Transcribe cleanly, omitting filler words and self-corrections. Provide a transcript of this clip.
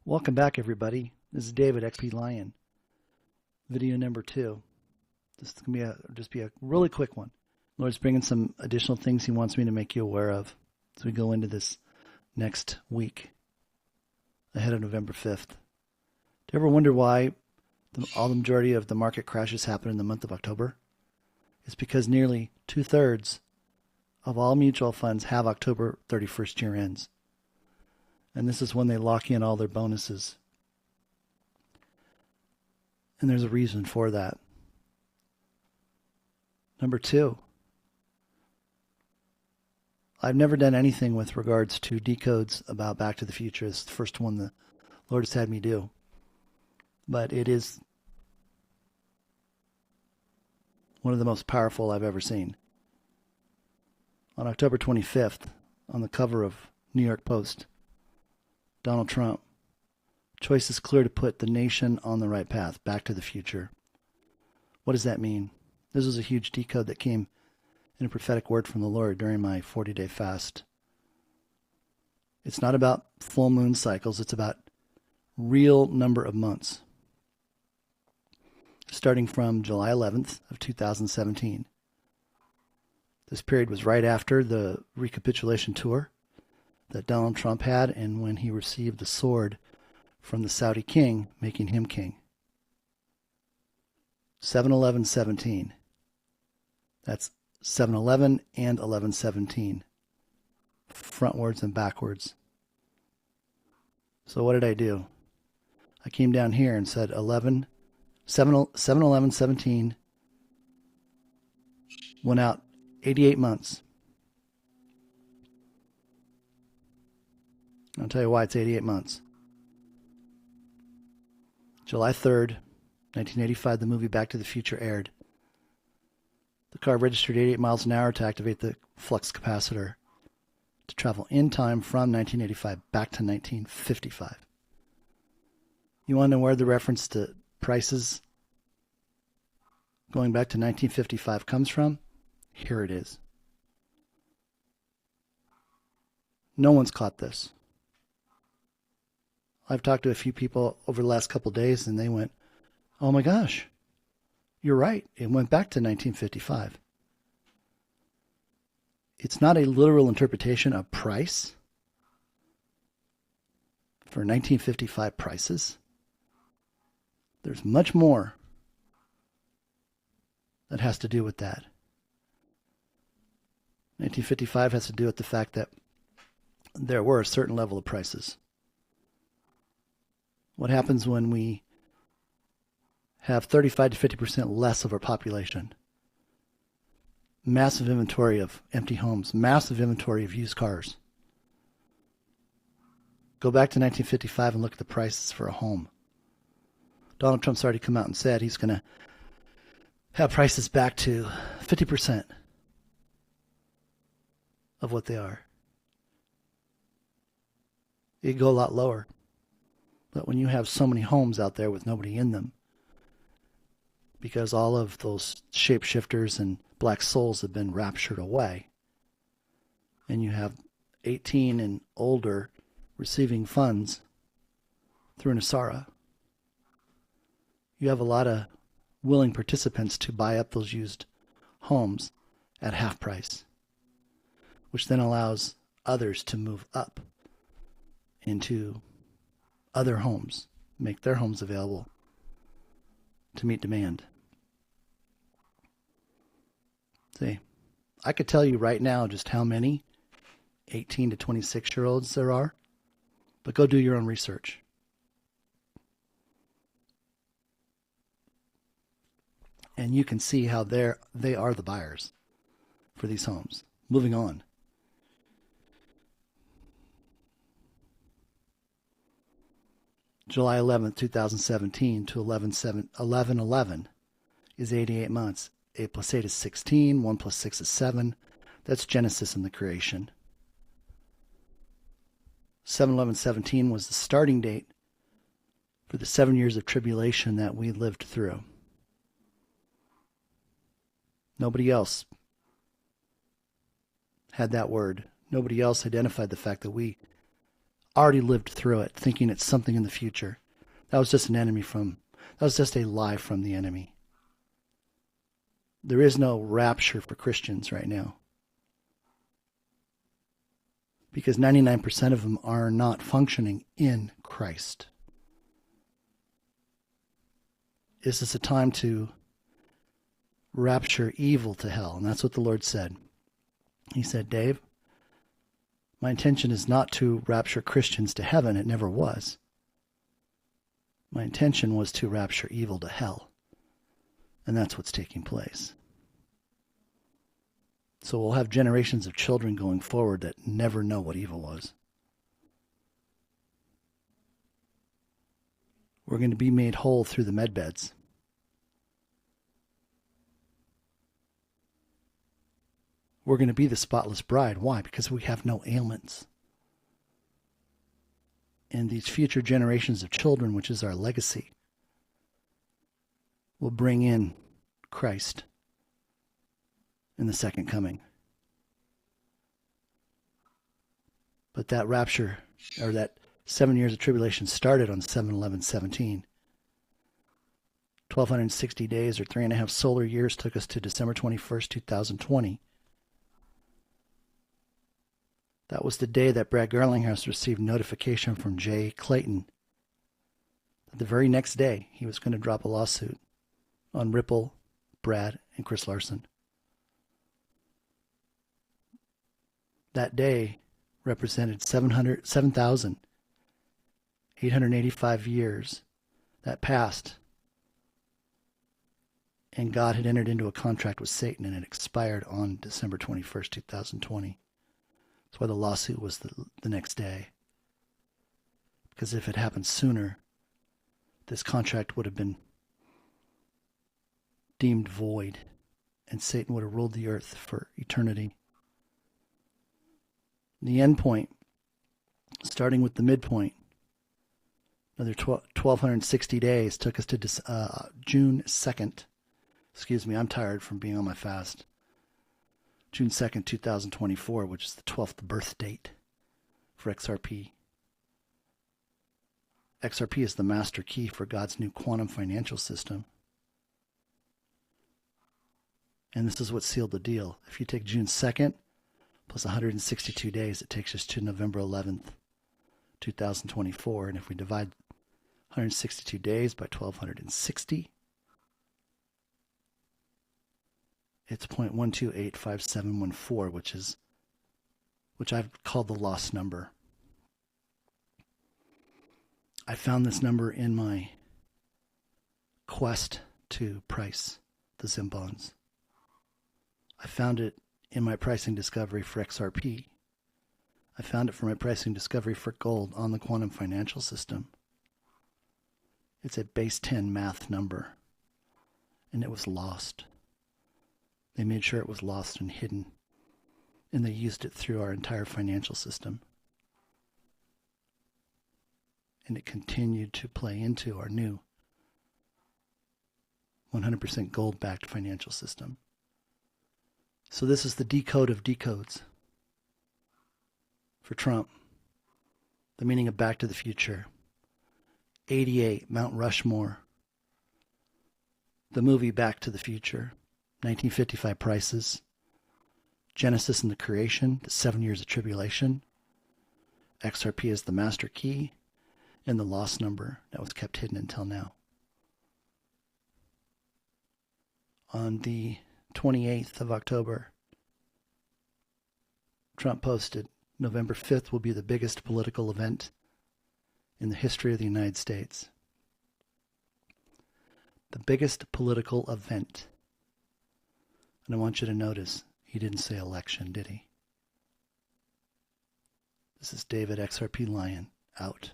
Welcome back, everybody. This is DavidXRPLion, video number 2. This is going to just be a really quick one. Lord's bringing some additional things He wants me to make you aware of as we go into this next week ahead of November 5th. Do you ever wonder why all the majority of the market crashes happen in the month of October? It's because nearly 2/3 of all mutual funds have October 31st year ends. And this is when they lock in all their bonuses. And there's a reason for that. Number 2, I've never done anything with regards to decodes about Back to the Future. It's the first one the Lord has had me do. But it is one of the most powerful I've ever seen. On October 25th, on the cover of New York Post, Donald Trump, choice is clear to put the nation on the right path, back to the future. What does that mean? This was a huge decode that came in a prophetic word from the Lord during my 40-day fast. It's not about full moon cycles, it's about real number of months. Starting from July 11th of 2017. This period was right after the recapitulation tour that Donald Trump had, and when he received the sword from the Saudi king, making him king. 7/11/17. That's 7/11 and 11/17. Frontwards and backwards. So what did I do? I came down here and said 7/11/17 went out 88 months. I'll tell you why it's 88 months. July 3rd, 1985, the movie Back to the Future aired. The car registered 88 miles an hour to activate the flux capacitor to travel in time from 1985 back to 1955. You want to know where the reference to prices going back to 1955 comes from? Here it is. No one's caught this. I've talked to a few people over the last couple of days, and they went, "Oh my gosh, you're right. It went back to 1955. It's not a literal interpretation of price for 1955 prices. There's much more that has to do with that. 1955 has to do with the fact that there were a certain level of prices. What happens when we have 35 to 50% less of our population? Massive inventory of empty homes, massive inventory of used cars. Go back to 1955 and look at the prices for a home. Donald Trump's already come out and said he's going to have prices back to 50% of what they are. It could go a lot lower. But when you have so many homes out there with nobody in them, because all of those shapeshifters and black souls have been raptured away, and you have 18 and older receiving funds through Nasara, you have a lot of willing participants to buy up those used homes at half price, which then allows others to move up into other homes, make their homes available to meet demand. See, I could tell you right now just how many 18 to 26-year-olds there are, but go do your own research. And you can see how they are the buyers for these homes. Moving on. July 11th, 2017 to 11/11 is 88 months. 8 plus 8 is 16. 1 plus 6 is 7. That's Genesis and the creation. 7/11/17 was the starting date for the 7 years of tribulation that we lived through. Nobody else had that word. Nobody else identified the fact that we already lived through it, thinking it's something in the future. That was just that was just a lie from the enemy. There is no rapture for Christians right now, because 99% of them are not functioning in Christ. This is a time to rapture evil to hell, and that's what the Lord said. He said, Dave, my intention is not to rapture Christians to heaven. It never was. My intention was to rapture evil to hell, and that's what's taking place. So we'll have generations of children going forward that never know what evil was. We're going to be made whole through the med beds. We're going to be the spotless bride. Why? Because we have no ailments. And these future generations of children, which is our legacy, will bring in Christ in the second coming. But that rapture, or that 7 years of tribulation, started on 7/11/17. 1,260 days, or 3.5 solar years, took us to December 21st, 2020. That was the day that Brad Garlinghouse received notification from Jay Clayton that the very next day he was going to drop a lawsuit on Ripple, Brad, and Chris Larson. That day represented 7,885 years that passed, and God had entered into a contract with Satan, and it expired on December 21st, 2020. That's why the lawsuit was the next day. Because if it happened sooner, this contract would have been deemed void, and Satan would have ruled the earth for eternity. The end point, starting with the midpoint, another 1,260 days, took us to June 2nd. Excuse me, I'm tired from being on my fast. June 2nd, 2024, which is the 12th birth date for XRP. XRP is the master key for God's new quantum financial system. And this is what sealed the deal. If you take June 2nd plus 162 days, it takes us to November 11th, 2024. And if we divide 162 days by 1,260, it's 0.1285714, which I've called the lost number. I found this number in my quest to price the Zim bonds. I found it in my pricing discovery for XRP. I found it for my pricing discovery for gold on the quantum financial system. It's a base 10 math number, and it was lost. They made sure it was lost and hidden, and they used it through our entire financial system. And it continued to play into our new 100% gold-backed financial system. So this is the decode of decodes for Trump. The meaning of Back to the Future. 88, Mount Rushmore. The movie Back to the Future. 1955 prices, Genesis and the Creation, the 7 years of tribulation, XRP is the master key, and the lost number that was kept hidden until now. On the 28th of October, Trump posted, November 5th will be the biggest political event in the history of the United States. The biggest political event. And I want you to notice, he didn't say election, did he? This is DavidXRPLion, out.